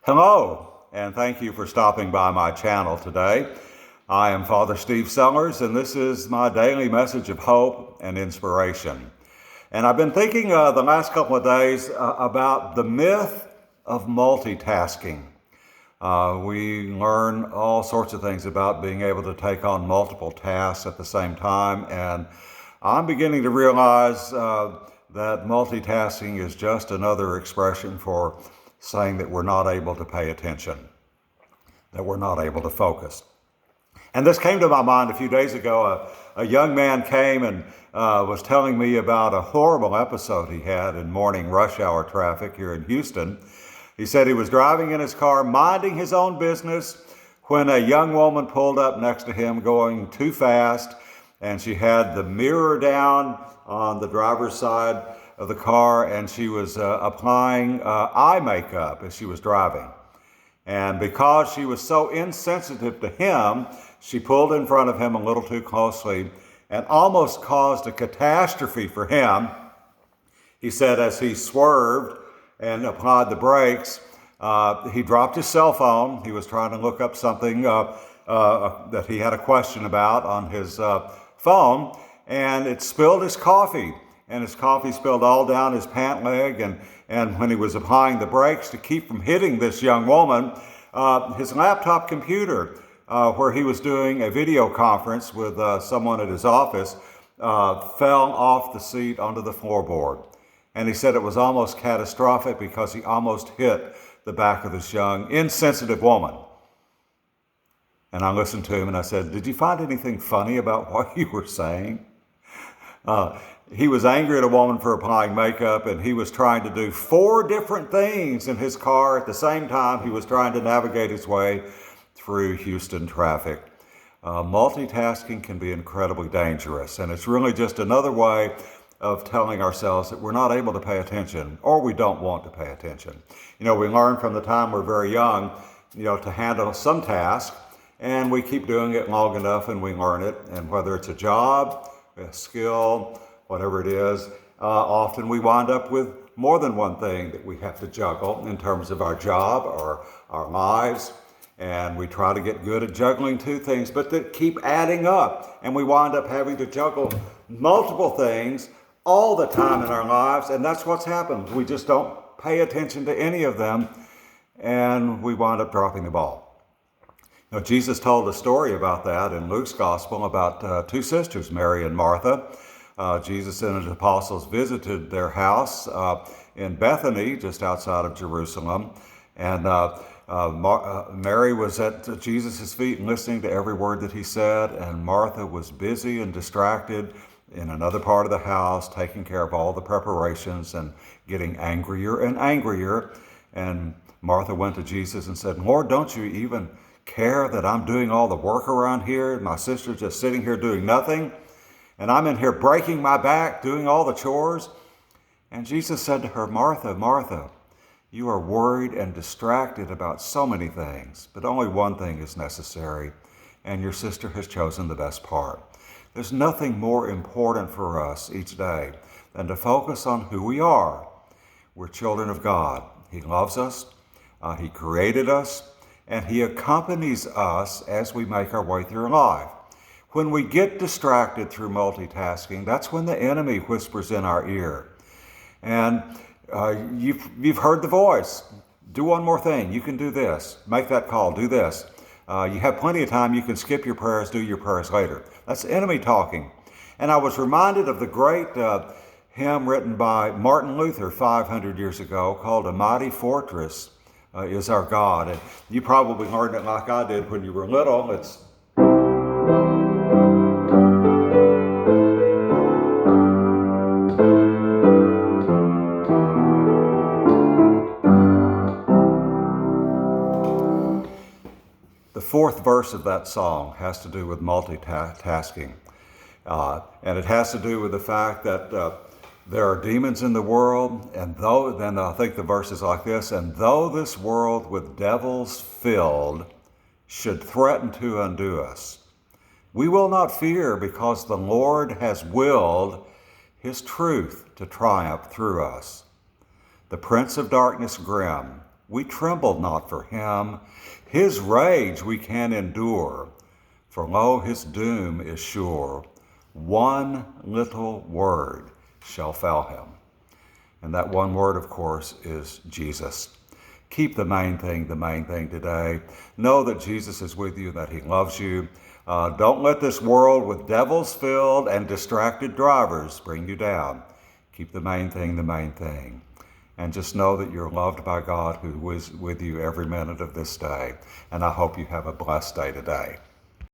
Hello, and thank you for stopping by my channel today. I am Father Steve Sellers, and this is my daily message of hope and inspiration. And I've been thinking the last couple of days about the myth of multitasking. We learn all sorts of things about being able to take on multiple tasks at the same time, and I'm beginning to realize that multitasking is just another expression for saying that we're not able to pay attention, that we're not able to focus. And this came to my mind a few days ago. A young man came and was telling me about a horrible episode he had in morning rush hour traffic here in Houston. He said he was driving in his car, minding his own business, when a young woman pulled up next to him going too fast, and she had the mirror down on the driver's side of the car, and she was applying eye makeup as she was driving. And because she was so insensitive to him, she pulled in front of him a little too closely and almost caused a catastrophe for him. He said as he swerved and applied the brakes, he dropped his cell phone. He was trying to look up something that he had a question about on his phone, and it spilled his coffee. And his coffee spilled all down his pant leg, and when he was applying the brakes to keep from hitting this young woman, his laptop computer, where he was doing a video conference with someone at his office, fell off the seat onto the floorboard. And he said it was almost catastrophic because he almost hit the back of this young, insensitive woman. And I listened to him and I said, "Did you find anything funny about what you were saying?" He was angry at a woman for applying makeup, and he was trying to do 4 different things in his car at the same time. He was trying to navigate his way through Houston traffic. Multitasking can be incredibly dangerous, and it's really just another way of telling ourselves that we're not able to pay attention, or we don't want to pay attention. We learn from the time we're very young, to handle some task, and we keep doing it long enough and we learn it. And whether it's a job, a skill, whatever it is, often we wind up with more than one thing that we have to juggle in terms of our job or our lives. And we try to get good at juggling 2 things, but that keep adding up. And we wind up having to juggle multiple things all the time in our lives. And that's what's happened. We just don't pay attention to any of them, and we wind up dropping the ball. Now, Jesus told a story about that in Luke's gospel about 2 sisters, Mary and Martha. Jesus and his apostles visited their house in Bethany, just outside of Jerusalem. And Mary was at Jesus' feet listening to every word that he said, and Martha was busy and distracted in another part of the house, taking care of all the preparations and getting angrier and angrier. And Martha went to Jesus and said, "Lord, don't you even care that I'm doing all the work around here? My sister's just sitting here doing nothing, and I'm in here breaking my back, doing all the chores." And Jesus said to her, "Martha, Martha, you are worried and distracted about so many things, but only one thing is necessary, and your sister has chosen the best part." There's nothing more important for us each day than to focus on who we are. We're children of God. He loves us, He created us, and He accompanies us as we make our way through life. When we get distracted through multitasking, that's when the enemy whispers in our ear. And you've heard the voice. Do one more thing. You can do this. Make that call. Do this. You have plenty of time. You can skip your prayers. Do your prayers later. That's the enemy talking. And I was reminded of the great hymn written by Martin Luther 500 years ago called "A Mighty Fortress Is Our God." And you probably learned it like I did when you were little. It's the 4th verse of that song has to do with multitasking. And it has to do with the fact that there are demons in the world, and then I think the verse is like this: "And though this world with devils filled should threaten to undo us, we will not fear, because the Lord has willed His truth to triumph through us. The prince of darkness grim we trembled not for him. His rage we can endure, for lo, his doom is sure. One little word shall fell him. And that one word, of course, is Jesus. Keep the main thing today. Know that Jesus is with you, that he loves you. Don't let this world with devils filled and distracted drivers bring you down. Keep the main thing. And just know that you're loved by God, who is with you every minute of this day. And I hope you have a blessed day today.